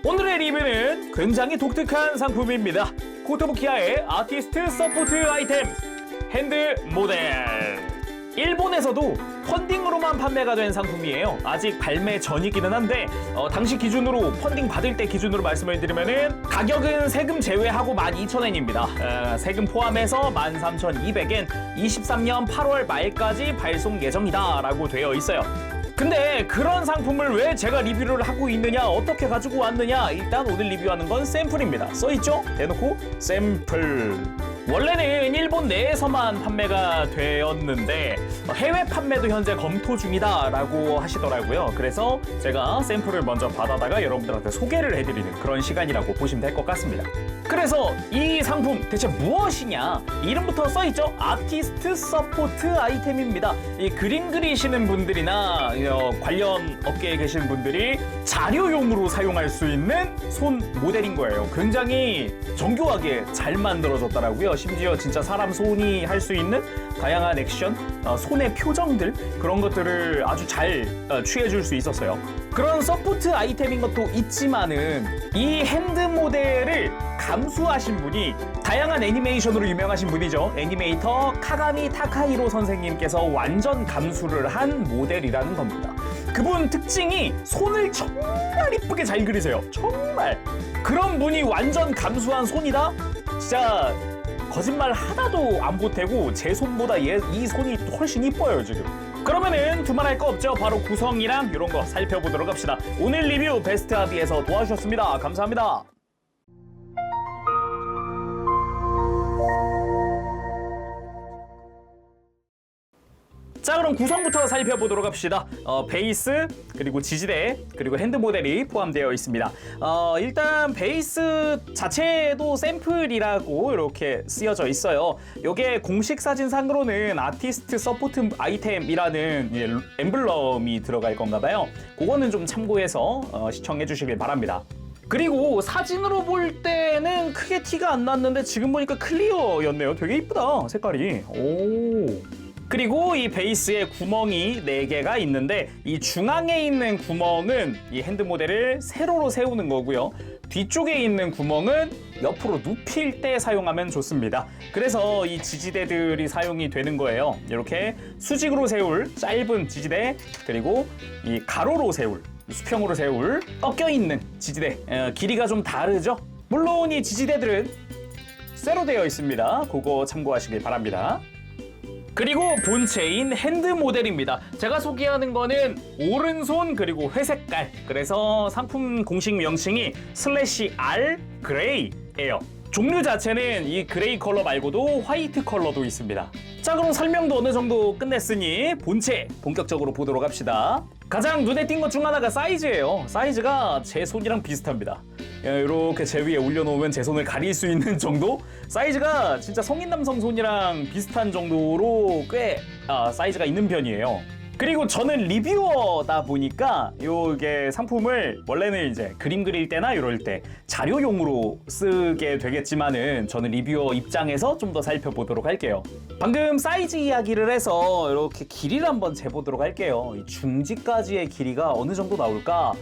오늘의 리뷰는 굉장히 독특한 상품입니다. 코토부키아의 아티스트 서포트 아이템 핸드 모델. 일본에서도 펀딩으로만 판매가 된 상품이에요. 아직 발매 전이기는 한데 당시 기준으로 펀딩 받을 때 기준으로 말씀을 드리면은 가격은 세금 제외하고 12,000엔입니다. 세금 포함해서 13,200엔, 23년 8월 말까지 발송 예정이다 라고 되어 있어요. 근데 그런 상품을 왜 제가 리뷰를 하고 있느냐, 어떻게 가지고 왔느냐, 일단 오늘 리뷰하는 건 샘플입니다. 써있죠? 대놓고 샘플. 원래는 일본 내에서만 판매가 되었는데 해외 판매도 현재 검토 중이다 라고 하시더라고요. 그래서 제가 샘플을 먼저 받아다가 여러분들한테 소개를 해드리는 그런 시간이라고 보시면 될 것 같습니다. 그래서 이 상품 대체 무엇이냐, 이름부터 써있죠? 아티스트 서포트 아이템입니다. 이 그림 그리시는 분들이나 관련 업계에 계신 분들이 자료용으로 사용할 수 있는 손 모델인 거예요. 굉장히 정교하게 잘 만들어졌더라고요. 심지어 진짜 사람 손이 할 수 있는 다양한 액션, 손의 표정들, 그런 것들을 아주 잘 취해줄 수 있었어요. 그런 서포트 아이템인 것도 있지만은 이 핸드 모델을 감수하신 분이 다양한 애니메이션으로 유명하신 분이죠. 애니메이터 카가미 타카히로 선생님께서 완전 감수를 한 모델이라는 겁니다. 그분 특징이 손을 정말 이쁘게 잘 그리세요. 정말. 그런 분이 완전 감수한 손이다? 진짜 거짓말 하나도 안 보태고 제 손보다 이 손이 훨씬 이뻐요 지금. 그러면은 두말할 거 없죠. 바로 구성이랑 이런 거 살펴보도록 합시다. 오늘 리뷰 베스트 아비에서 도와주셨습니다. 감사합니다. 자, 그럼 구성부터 살펴보도록 합시다. 베이스, 그리고 지지대, 그리고 핸드 모델이 포함되어 있습니다. 일단 베이스 자체도 샘플이라고 이렇게 쓰여져 있어요. 이게 공식 사진상으로는 아티스트 서포트 아이템이라는 엠블럼이 들어갈 건가 봐요. 그거는 좀 참고해서 시청해 주시길 바랍니다. 그리고 사진으로 볼 때는 크게 티가 안 났는데 지금 보니까 클리어였네요. 되게 이쁘다, 색깔이. 오. 그리고 이 베이스에 구멍이 4개가 있는데 이 중앙에 있는 구멍은 이 핸드 모델을 세로로 세우는 거고요. 뒤쪽에 있는 구멍은 옆으로 눕힐 때 사용하면 좋습니다. 그래서 이 지지대들이 사용이 되는 거예요. 이렇게 수직으로 세울 짧은 지지대, 그리고 이 가로로 세울, 수평으로 세울 꺾여 있는 지지대, 길이가 좀 다르죠? 물론 이 지지대들은 쇠로 되어 있습니다. 그거 참고하시길 바랍니다. 그리고 본체인 핸드 모델입니다. 제가 소개하는 거는 오른손 그리고 회색깔, 그래서 상품 공식 명칭이 /R 그레이예요. 종류 자체는 이 그레이 컬러 말고도 화이트 컬러도 있습니다. 자, 그럼 설명도 어느 정도 끝냈으니 본체 본격적으로 보도록 합시다. 가장 눈에 띈 것 중 하나가 사이즈예요. 사이즈가 제 손이랑 비슷합니다. 이렇게 제 위에 올려놓으면 제 손을 가릴 수 있는 정도? 사이즈가 진짜 성인 남성 손이랑 비슷한 정도로 꽤 사이즈가 있는 편이에요. 그리고 저는 리뷰어다 보니까 이게 상품을 원래는 이제 그림 그릴 때나 이럴 때 자료용으로 쓰게 되겠지만은 저는 리뷰어 입장에서 좀 더 살펴보도록 할게요. 방금 사이즈 이야기를 해서 이렇게 길이를 한번 재보도록 할게요. 이 중지까지의 길이가 어느 정도 나올까?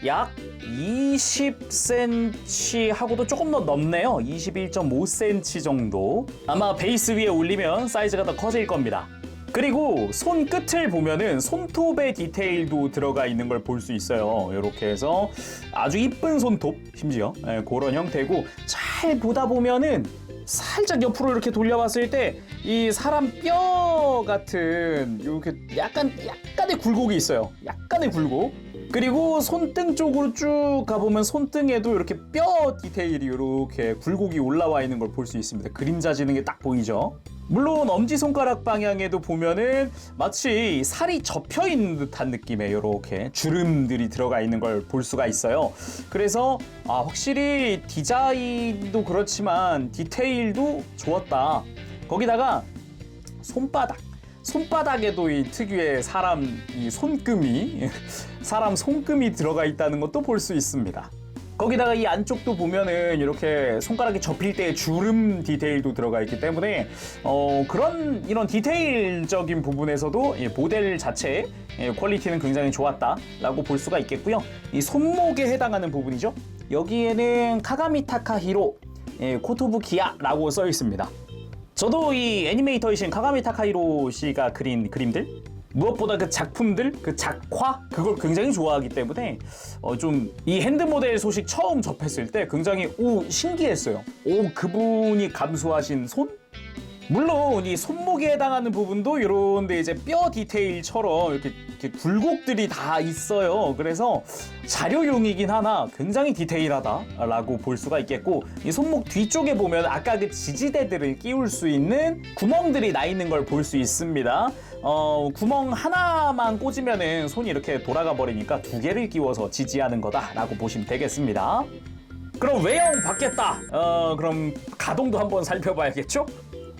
약 20cm 하고도 조금 더 넘네요. 21.5cm 정도. 아마 베이스 위에 올리면 사이즈가 더 커질 겁니다. 그리고 손끝을 보면은 손톱의 디테일도 들어가 있는 걸 볼 수 있어요. 이렇게 해서 아주 이쁜 손톱, 심지어 그런 형태고, 잘 보다 보면은 살짝 옆으로 이렇게 돌려봤을 때 이 사람 뼈 같은 이렇게 약간의 굴곡이 있어요. 약간의 굴곡. 그리고 손등 쪽으로 쭉 가보면 손등에도 이렇게 뼈 디테일이 이렇게 굴곡이 올라와 있는 걸 볼 수 있습니다. 그림자 지는 게 딱 보이죠? 물론 엄지손가락 방향에도 보면은 마치 살이 접혀 있는 듯한 느낌의 이렇게 주름들이 들어가 있는 걸 볼 수가 있어요. 그래서 확실히 디자인도 그렇지만 디테일도 좋았다. 거기다가 손바닥에도 이 특유의 사람 손금이 들어가 있다는 것도 볼 수 있습니다. 거기다가 이 안쪽도 보면은 이렇게 손가락이 접힐 때 주름 디테일도 들어가 있기 때문에 그런 이런 디테일적인 부분에서도 이 모델 자체의 퀄리티는 굉장히 좋았다라고 볼 수가 있겠고요. 이 손목에 해당하는 부분이죠. 여기에는 카가미 타카히로 코토부 기아라고 써 있습니다. 저도 이 애니메이터이신 카가미 타카히로 씨가 그린 그림들, 무엇보다 그 작품들, 그 작화, 그걸 굉장히 좋아하기 때문에 좀 이 핸드 모델 소식 처음 접했을 때 굉장히 신기했어요. 그분이 감수하신 손? 물론 이 손목에 해당하는 부분도 이런데 이제 뼈 디테일처럼 이렇게 굴곡들이 다 있어요. 그래서 자료용이긴 하나 굉장히 디테일하다라고 볼 수가 있겠고, 이 손목 뒤쪽에 보면 아까 그 지지대들을 끼울 수 있는 구멍들이 나 있는 걸 볼 수 있습니다. 구멍 하나만 꽂으면은 손이 이렇게 돌아가 버리니까 두 개를 끼워서 지지하는 거다라고 보시면 되겠습니다. 그럼 외형 받겠다. 그럼 가동도 한번 살펴봐야겠죠?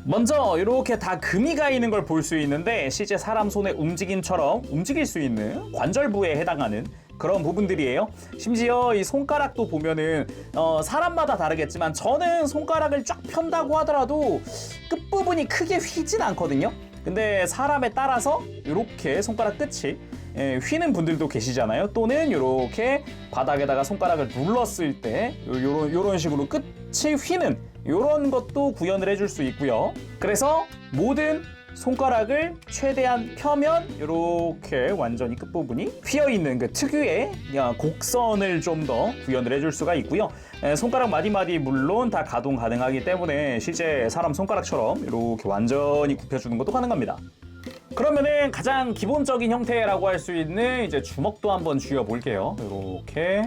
먼저 이렇게 다 금이 가 있는 걸 볼 수 있는데 실제 사람 손의 움직임처럼 움직일 수 있는 관절부에 해당하는 그런 부분들이에요. 심지어 이 손가락도 보면은 사람마다 다르겠지만 저는 손가락을 쫙 편다고 하더라도 끝부분이 크게 휘진 않거든요. 근데 사람에 따라서 이렇게 손가락 끝이 휘는 분들도 계시잖아요. 또는 이렇게 바닥에다가 손가락을 눌렀을 때 요런 식으로 끝이 휘는 이런 것도 구현을 해줄 수 있고요. 그래서 모든 손가락을 최대한 펴면 이렇게 완전히 끝부분이 휘어있는 그 특유의 곡선을 좀 더 구현을 해줄 수가 있고요. 손가락 마디마디 물론 다 가동 가능하기 때문에 실제 사람 손가락처럼 이렇게 완전히 굽혀주는 것도 가능합니다. 그러면은 가장 기본적인 형태라고 할 수 있는 이제 주먹도 한번 쥐어볼게요. 이렇게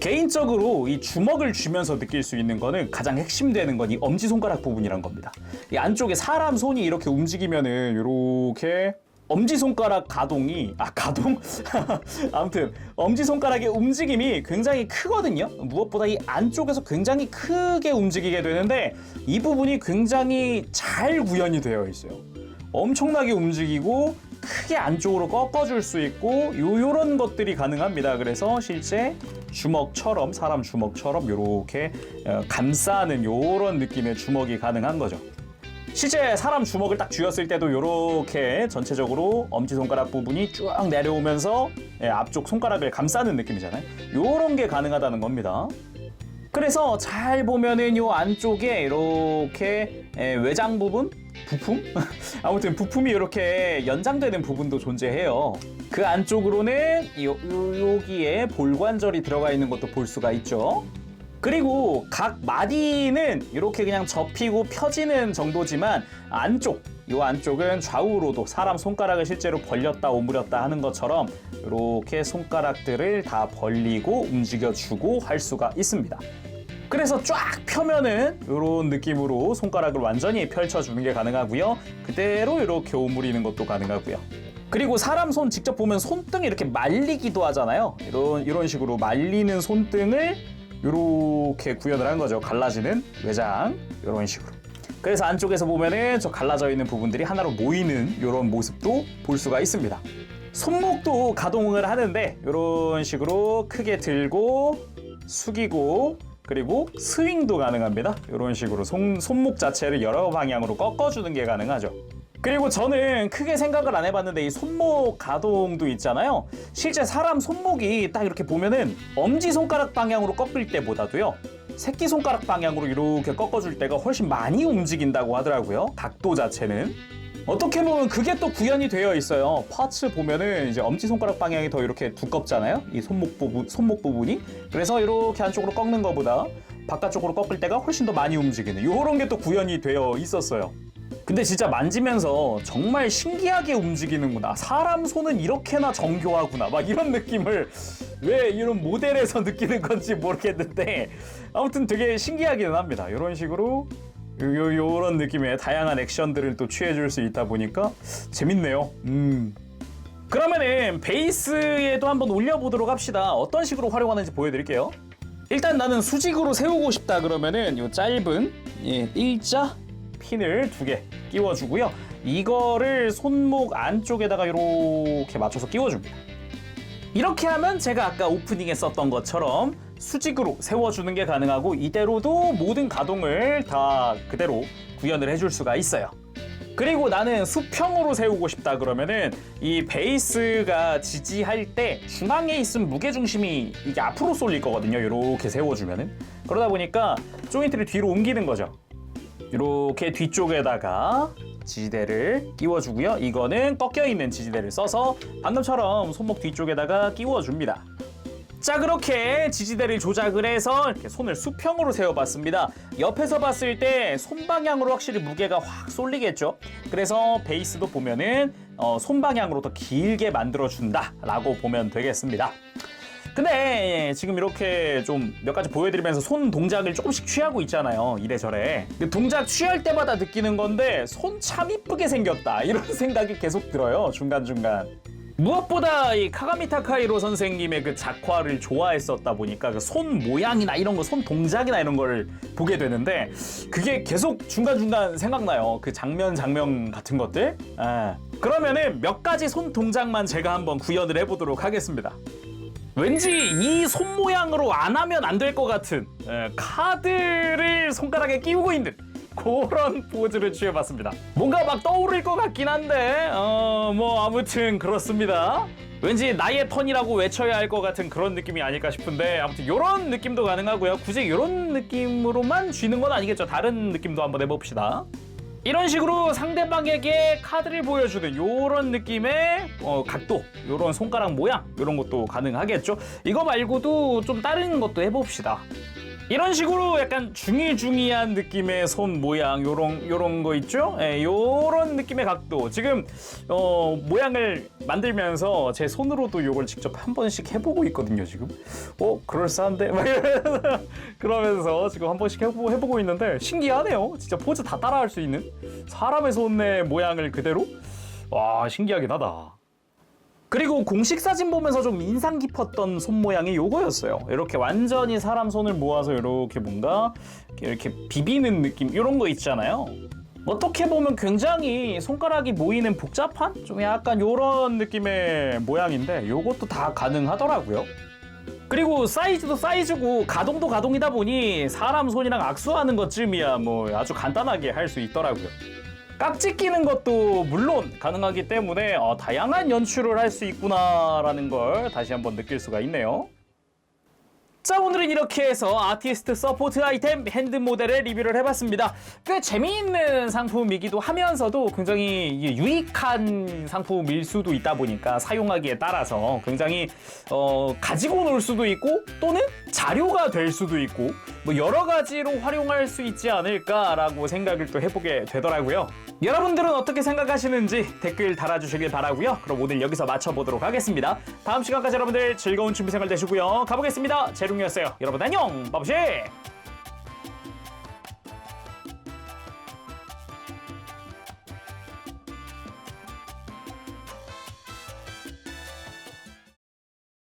개인적으로 이 주먹을 쥐면서 느낄 수 있는 거는 가장 핵심되는 건 이 엄지손가락 부분이란 겁니다. 이 안쪽에 사람 손이 이렇게 움직이면은 이렇게 엄지손가락 가동이 아무튼 엄지손가락의 움직임이 굉장히 크거든요. 무엇보다 이 안쪽에서 굉장히 크게 움직이게 되는데 이 부분이 굉장히 잘 구현이 되어 있어요. 엄청나게 움직이고 크게 안쪽으로 꺾어줄 수 있고 요런 것들이 가능합니다. 그래서 실제 주먹처럼 사람 주먹처럼 요렇게 감싸는 요런 느낌의 주먹이 가능한 거죠. 실제 사람 주먹을 딱 쥐었을 때도 요렇게 전체적으로 엄지손가락 부분이 쭉 내려오면서 앞쪽 손가락을 감싸는 느낌이잖아요. 요런 게 가능하다는 겁니다. 그래서 잘 보면은 요 안쪽에 이렇게 외장 부분? 부품? 아무튼 부품이 이렇게 연장되는 부분도 존재해요. 그 안쪽으로는 여기에 볼관절이 들어가 있는 것도 볼 수가 있죠. 그리고 각 마디는 이렇게 그냥 접히고 펴지는 정도지만 이 안쪽은 좌우로도 사람 손가락을 실제로 벌렸다 오므렸다 하는 것처럼 이렇게 손가락들을 다 벌리고 움직여주고 할 수가 있습니다. 그래서 쫙 펴면은 이런 느낌으로 손가락을 완전히 펼쳐주는 게 가능하고요. 그대로 이렇게 오므리는 것도 가능하고요. 그리고 사람 손 직접 보면 손등이 이렇게 말리기도 하잖아요. 이런 식으로 말리는 손등을 이렇게 구현을 한 거죠. 갈라지는 외장 이런 식으로. 그래서 안쪽에서 보면은 저 갈라져 있는 부분들이 하나로 모이는 이런 모습도 볼 수가 있습니다. 손목도 가동을 하는데 이런 식으로 크게 들고 숙이고 그리고 스윙도 가능합니다. 이런 식으로 손목 자체를 여러 방향으로 꺾어주는 게 가능하죠. 그리고 저는 크게 생각을 안 해봤는데 이 손목 가동도 있잖아요. 실제 사람 손목이 딱 이렇게 보면은 엄지손가락 방향으로 꺾을 때보다도요, 새끼손가락 방향으로 이렇게 꺾어줄 때가 훨씬 많이 움직인다고 하더라고요. 각도 자체는. 어떻게 보면 그게 또 구현이 되어 있어요. 파츠 보면은 이제 엄지손가락 방향이 더 이렇게 두껍잖아요. 이 손목 부분이. 그래서 이렇게 안쪽으로 꺾는 것보다 바깥쪽으로 꺾을 때가 훨씬 더 많이 움직이는 이런 게 또 구현이 되어 있었어요. 근데 진짜 만지면서 정말 신기하게 움직이는구나. 사람 손은 이렇게나 정교하구나. 막 이런 느낌을 왜 이런 모델에서 느끼는 건지 모르겠는데 아무튼 되게 신기하기는 합니다. 이런 식으로 요런 느낌의 다양한 액션들을 또 취해줄 수 있다 보니까 재밌네요. 그러면은 베이스에도 한번 올려보도록 합시다. 어떤 식으로 활용하는지 보여드릴게요. 일단 나는 수직으로 세우고 싶다 그러면은 요 짧은 일자 핀을 2개 끼워주고요. 이거를 손목 안쪽에다가 이렇게 맞춰서 끼워줍니다. 이렇게 하면 제가 아까 오프닝에 썼던 것처럼 수직으로 세워주는 게 가능하고 이대로도 모든 가동을 다 그대로 구현을 해줄 수가 있어요. 그리고 나는 수평으로 세우고 싶다 그러면은 이 베이스가 지지할 때 중앙에 있으면 무게중심이 이게 앞으로 쏠릴 거거든요. 이렇게 세워주면은. 그러다 보니까 조인트를 뒤로 옮기는 거죠. 이렇게 뒤쪽에다가 지지대를 끼워주고요. 이거는 꺾여있는 지지대를 써서 방금처럼 손목 뒤쪽에다가 끼워줍니다. 자, 그렇게 지지대를 조작을 해서 이렇게 손을 수평으로 세워봤습니다. 옆에서 봤을 때 손방향으로 확실히 무게가 확 쏠리겠죠. 그래서 베이스도 보면은 손방향으로 더 길게 만들어준다 라고 보면 되겠습니다. 근데 지금 이렇게 좀 몇 가지 보여드리면서 손 동작을 조금씩 취하고 있잖아요. 이래저래. 동작 취할 때마다 느끼는 건데 손 참 이쁘게 생겼다 이런 생각이 계속 들어요. 중간중간. 무엇보다 이 카가미 타카히로 선생님의 그 작화를 좋아했었다 보니까 그 손 모양이나 이런 거, 손 동작이나 이런 걸 보게 되는데 그게 계속 중간중간 생각나요. 그 장면 같은 것들. 그러면은 몇 가지 손 동작만 제가 한번 구현을 해보도록 하겠습니다. 왠지 이 손 모양으로 안 하면 안 될 것 같은 카드를 손가락에 끼우고 있는 그런 포즈를 취해봤습니다. 뭔가 막 떠오를 것 같긴 한데 뭐 아무튼 그렇습니다. 왠지 나의 턴이라고 외쳐야 할 것 같은 그런 느낌이 아닐까 싶은데 아무튼 이런 느낌도 가능하고요. 굳이 이런 느낌으로만 쥐는 건 아니겠죠. 다른 느낌도 한번 해봅시다. 이런 식으로 상대방에게 카드를 보여주는 이런 느낌의 각도, 이런 손가락 모양 이런 것도 가능하겠죠. 이거 말고도 좀 다른 것도 해봅시다. 이런 식으로 약간 중이중이한 느낌의 손 모양 요런 거 있죠? 예, 요런 느낌의 각도. 지금 모양을 만들면서 제 손으로도 요걸 직접 한 번씩 해보고 있거든요. 지금 그럴싸한데? 그러면서 지금 한 번씩 해보고 있는데 신기하네요. 진짜 포즈 다 따라할 수 있는 사람의 손의 모양을 그대로. 와, 신기하긴 하다. 그리고 공식 사진 보면서 좀 인상 깊었던 손 모양이 요거였어요. 이렇게 완전히 사람 손을 모아서 이렇게 뭔가 이렇게 비비는 느낌 이런 거 있잖아요. 어떻게 보면 굉장히 손가락이 모이는 복잡한 좀 약간 요런 느낌의 모양인데 요것도 다 가능하더라고요. 그리고 사이즈도 사이즈고 가동도 가동이다 보니 사람 손이랑 악수하는 것쯤이야 뭐 아주 간단하게 할 수 있더라고요. 깍지 끼는 것도 물론 가능하기 때문에 다양한 연출을 할 수 있구나라는 걸 다시 한번 느낄 수가 있네요. 자, 오늘은 이렇게 해서 아티스트 서포트 아이템 핸드 모델을 리뷰를 해봤습니다. 꽤 재미있는 상품이기도 하면서도 굉장히 유익한 상품일 수도 있다 보니까 사용하기에 따라서 굉장히 가지고 놀 수도 있고 또는 자료가 될 수도 있고 뭐 여러 가지로 활용할 수 있지 않을까라고 생각을 또 해보게 되더라고요. 여러분들은 어떻게 생각하시는지 댓글 달아주시길 바라고요. 그럼 오늘 여기서 마쳐보도록 하겠습니다. 다음 시간까지 여러분들 즐거운 준비생활 되시고요. 가보겠습니다. 재룡이었어요. 여러분 안녕. 바보시.